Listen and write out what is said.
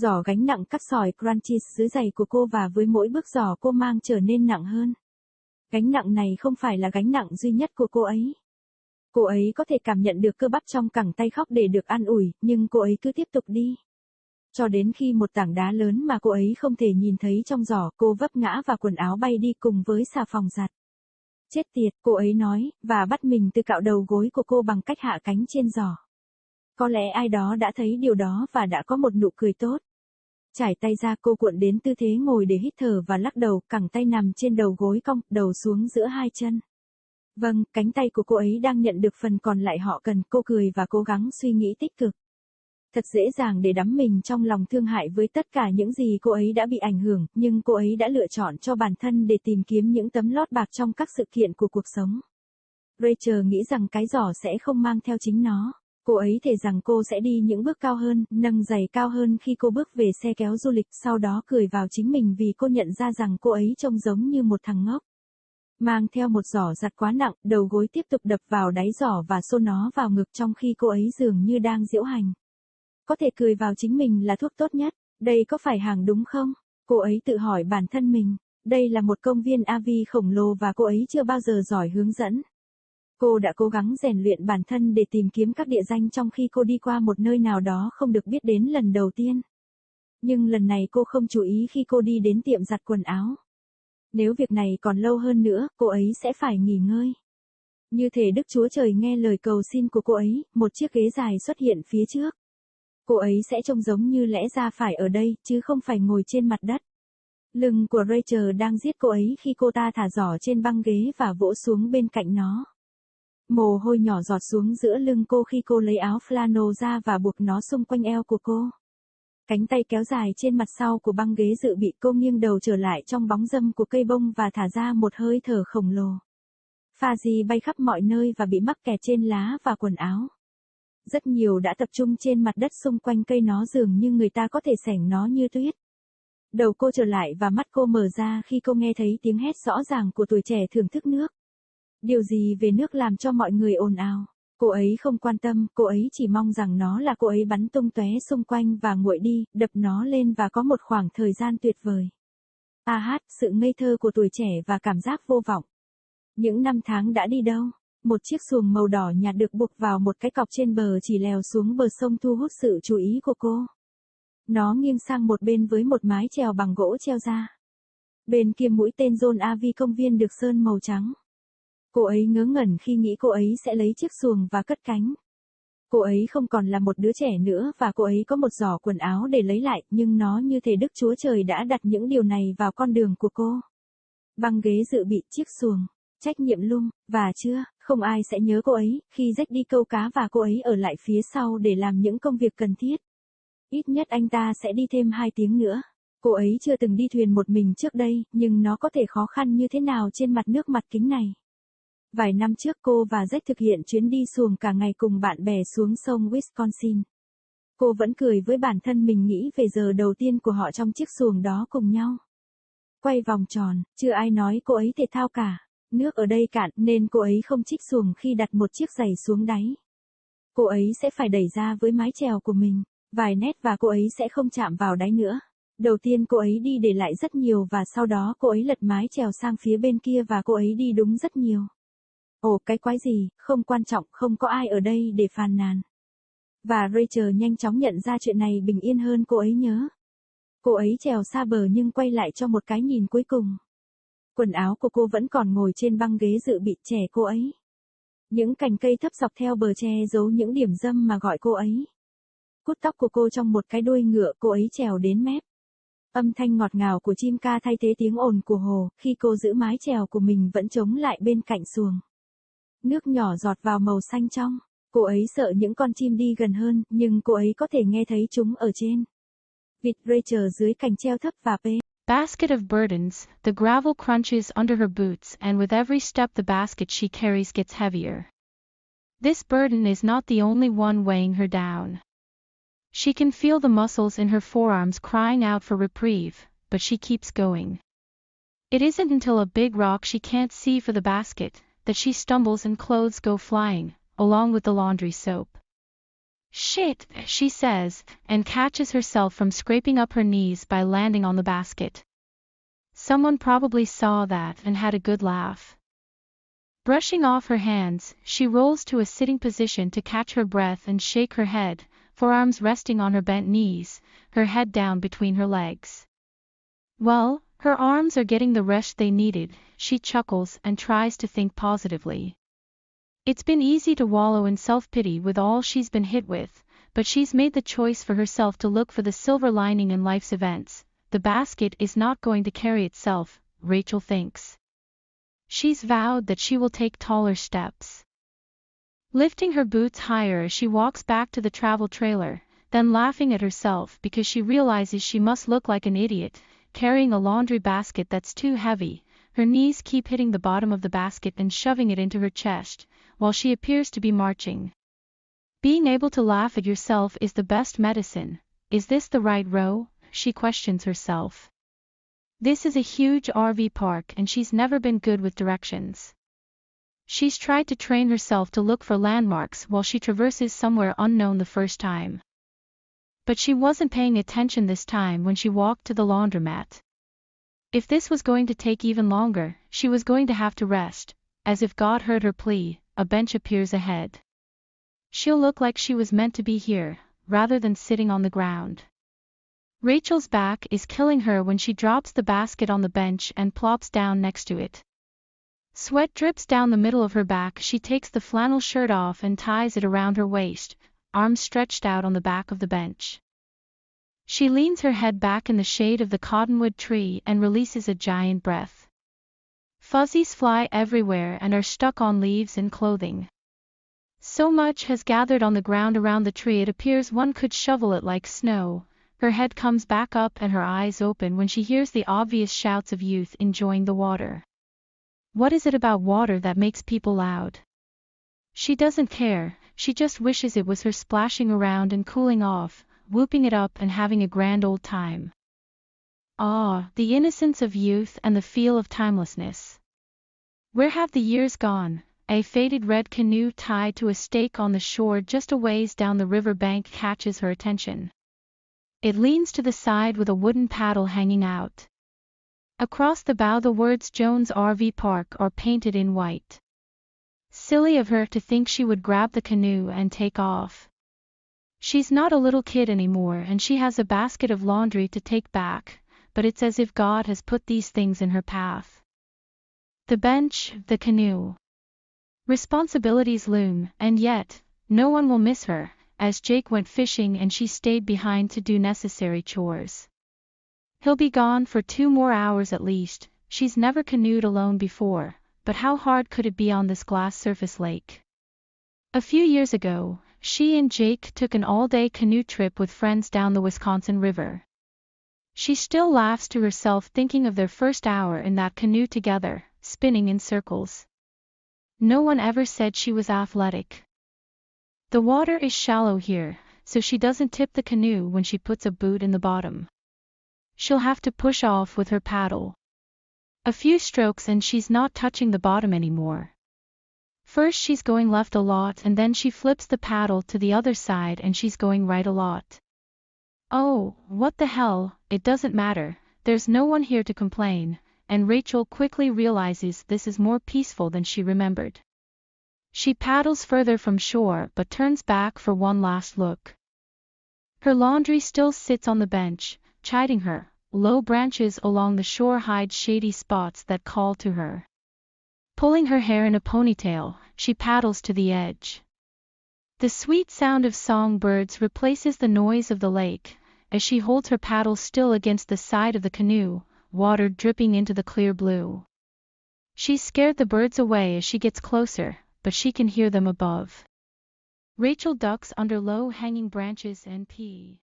Giỏ gánh nặng cắt sỏi crunchies dưới giày của cô và với mỗi bước giỏ cô mang trở nên nặng hơn. Gánh nặng này không phải là gánh nặng duy nhất của cô ấy. Cô ấy có thể cảm nhận được cơ bắp trong cẳng tay khóc để được an ủi, nhưng cô ấy cứ tiếp tục đi. Cho đến khi một tảng đá lớn mà cô ấy không thể nhìn thấy trong giỏ, cô vấp ngã và quần áo bay đi cùng với xà phòng giặt. Chết tiệt, cô ấy nói, và bắt mình tự cạo đầu gối của cô bằng cách hạ cánh trên giỏ. Có lẽ ai đó đã thấy điều đó và đã có một nụ cười tốt. Trải tay ra, cô cuộn đến tư thế ngồi để hít thở và lắc đầu, cẳng tay nằm trên đầu gối cong, đầu xuống giữa hai chân. Vâng, cánh tay của cô ấy đang nhận được phần còn lại họ cần, cô cười và cố gắng suy nghĩ tích cực. Thật dễ dàng để đắm mình trong lòng thương hại với tất cả những gì cô ấy đã bị ảnh hưởng, nhưng cô ấy đã lựa chọn cho bản thân để tìm kiếm những tấm lót bạc trong các sự kiện của cuộc sống. Rachel nghĩ rằng cái giỏ sẽ không mang theo chính nó. Cô ấy thề rằng cô sẽ đi những bước cao hơn, nâng giày cao hơn khi cô bước về xe kéo du lịch, sau đó cười vào chính mình vì cô nhận ra rằng cô ấy trông giống như một thằng ngốc. Mang theo một giỏ giặt quá nặng, đầu gối tiếp tục đập vào đáy giỏ và xô nó vào ngực trong khi cô ấy dường như đang diễu hành. Có thể cười vào chính mình là thuốc tốt nhất. Đây có phải hàng đúng không? Cô ấy tự hỏi bản thân mình. Đây là một công viên AV khổng lồ và cô ấy chưa bao giờ giỏi hướng dẫn. Cô đã cố gắng rèn luyện bản thân để tìm kiếm các địa danh trong khi cô đi qua một nơi nào đó không được biết đến lần đầu tiên. Nhưng lần này cô không chú ý khi cô đi đến tiệm giặt quần áo. Nếu việc này còn lâu hơn nữa, cô ấy sẽ phải nghỉ ngơi. Như thể Đức Chúa Trời nghe lời cầu xin của cô ấy, một chiếc ghế dài xuất hiện phía trước. Cô ấy sẽ trông giống như lẽ ra phải ở đây, chứ không phải ngồi trên mặt đất. Lưng của Rachel đang giết cô ấy khi cô ta thả giỏ trên băng ghế và vỗ xuống bên cạnh nó. Mồ hôi nhỏ giọt xuống giữa lưng cô khi cô lấy áo flannel ra và buộc nó xung quanh eo của cô. Cánh tay kéo dài trên mặt sau của băng ghế dự bị, cô nghiêng đầu trở lại trong bóng râm của cây bông và thả ra một hơi thở khổng lồ. Pha di bay khắp mọi nơi và bị mắc kẹt trên lá và quần áo. Rất nhiều đã tập trung trên mặt đất xung quanh cây, nó dường như người ta có thể xẻng nó như tuyết. Đầu cô trở lại và mắt cô mở ra khi cô nghe thấy tiếng hét rõ ràng của tuổi trẻ thưởng thức nước. Điều gì về nước làm cho mọi người ồn ào? Cô ấy không quan tâm, cô ấy chỉ mong rằng nó là cô ấy bắn tung tóe xung quanh và nguội đi, đập nó lên và có một khoảng thời gian tuyệt vời. Sự ngây thơ của tuổi trẻ và cảm giác vô vọng. Những năm tháng đã đi đâu? Một chiếc xuồng màu đỏ nhạt được buộc vào một cái cọc trên bờ chỉ lèo xuống bờ sông thu hút sự chú ý của cô. Nó nghiêng sang một bên với một mái chèo bằng gỗ treo ra. Bên kia mũi tên John AV công viên được sơn màu trắng. Cô ấy ngớ ngẩn khi nghĩ cô ấy sẽ lấy chiếc xuồng và cất cánh. Cô ấy không còn là một đứa trẻ nữa và cô ấy có một giỏ quần áo để lấy lại, nhưng nó như thể Đức Chúa Trời đã đặt những điều này vào con đường của cô. Băng ghế dự bị, chiếc xuồng, trách nhiệm lung, và không ai sẽ nhớ cô ấy, khi Jack đi câu cá và cô ấy ở lại phía sau để làm những công việc cần thiết. Ít nhất anh ta sẽ đi thêm 2 tiếng nữa. Cô ấy chưa từng đi thuyền một mình trước đây, nhưng nó có thể khó khăn như thế nào trên mặt nước mặt kính này. Vài năm trước cô và Jack thực hiện chuyến đi xuồng cả ngày cùng bạn bè xuống sông Wisconsin. Cô vẫn cười với bản thân mình nghĩ về giờ đầu tiên của họ trong chiếc xuồng đó cùng nhau. Quay vòng tròn, chưa ai nói cô ấy thể thao cả. Nước ở đây cạn nên cô ấy không trích xuồng khi đặt một chiếc giày xuống đáy. Cô ấy sẽ phải đẩy ra với mái chèo của mình, vài nét và cô ấy sẽ không chạm vào đáy nữa. Đầu tiên cô ấy đi để lại rất nhiều và sau đó cô ấy lật mái chèo sang phía bên kia và cô ấy đi đúng rất nhiều. Ồ, cái quái gì, không quan trọng, không có ai ở đây để phàn nàn. Và Rachel nhanh chóng nhận ra chuyện này bình yên hơn cô ấy nhớ. Cô ấy trèo xa bờ nhưng quay lại cho một cái nhìn cuối cùng. Quần áo của cô vẫn còn ngồi trên băng ghế dự bị trẻ cô ấy. Những cành cây thấp dọc theo bờ che giấu những điểm dâm mà gọi cô ấy. Cút tóc của cô trong một cái đuôi ngựa, cô ấy trèo đến mép. Âm thanh ngọt ngào của chim ca thay thế tiếng ồn của hồ, khi cô giữ mái chèo của mình vẫn chống lại bên cạnh xuồng. Nước nhỏ giọt vào màu xanh trong. Cô ấy sợ những con chim đi gần hơn, nhưng cô ấy có thể nghe thấy chúng ở trên. Vịt Rachel dưới cành treo thấp và Basket of burdens, the gravel crunches under her boots and with every step the basket she carries gets heavier. This burden is not the only one weighing her down. She can feel the muscles in her forearms crying out for reprieve, but she keeps going. It isn't until a big rock she can't see for the basket that she stumbles and clothes go flying, along with the laundry soap. "Shit," she says, and catches herself from scraping up her knees by landing on the basket. Someone probably saw that and had a good laugh. Brushing off her hands, she rolls to a sitting position to catch her breath and shake her head, forearms resting on her bent knees, her head down between her legs. Well, her arms are getting the rest they needed, she chuckles and tries to think positively. It's been easy to wallow in self-pity with all she's been hit with, but she's made the choice for herself to look for the silver lining in life's events. The basket is not going to carry itself, Rachel thinks. She's vowed that she will take taller steps. Lifting her boots higher as she walks back to the travel trailer, then laughing at herself because she realizes she must look like an idiot, carrying a laundry basket that's too heavy. Her knees keep hitting the bottom of the basket and shoving it into her chest, while she appears to be marching. Being able to laugh at yourself is the best medicine. Is this the right row? She questions herself. This is a huge RV park and she's never been good with directions. She's tried to train herself to look for landmarks while she traverses somewhere unknown the first time. But she wasn't paying attention this time when she walked to the laundromat. If this was going to take even longer, she was going to have to rest. As if God heard her plea, a bench appears ahead. She'll look like she was meant to be here, rather than sitting on the ground. Rachel's back is killing her when she drops the basket on the bench and plops down next to it. Sweat drips down the middle of her back. She takes the flannel shirt off and ties it around her waist, arms stretched out on the back of the bench. She leans her head back in the shade of the cottonwood tree and releases a giant breath. Fuzzies fly everywhere and are stuck on leaves and clothing. So much has gathered on the ground around the tree it appears one could shovel it like snow. Her head comes back up and her eyes open when she hears the obvious shouts of youth enjoying the water. What is it about water that makes people loud? She doesn't care, she just wishes it was her splashing around and cooling off, whooping it up and having a grand old time. Ah, the innocence of youth and the feel of timelessness. Where have the years gone? A faded red canoe tied to a stake on the shore just a ways down the river bank catches her attention. It leans to the side with a wooden paddle hanging out. Across the bow the words Jones RV Park are painted in white. Silly of her to think she would grab the canoe and take off. She's not a little kid anymore and she has a basket of laundry to take back, but it's as if God has put these things in her path. The bench, the canoe. Responsibilities loom, and yet, no one will miss her, as Jake went fishing and she stayed behind to do necessary chores. He'll be gone for 2 more hours at least. She's never canoed alone before, but how hard could it be on this glass surface lake? A few years ago, she and Jake took an all-day canoe trip with friends down the Wisconsin River. She still laughs to herself thinking of their first hour in that canoe together, spinning in circles. No one ever said she was athletic. The water is shallow here, so she doesn't tip the canoe when she puts a boot in the bottom. She'll have to push off with her paddle. A few strokes and she's not touching the bottom anymore. First she's going left a lot and then she flips the paddle to the other side and she's going right a lot. Oh, what the hell, it doesn't matter, there's no one here to complain, and Rachel quickly realizes this is more peaceful than she remembered. She paddles further from shore but turns back for one last look. Her laundry still sits on the bench, chiding her. Low branches along the shore hide shady spots that call to her. Pulling her hair in a ponytail, she paddles to the edge. The sweet sound of songbirds replaces the noise of the lake, as she holds her paddle still against the side of the canoe, water dripping into the clear blue. She's scared the birds away as she gets closer, but she can hear them above. Rachel ducks under low-hanging branches and pees.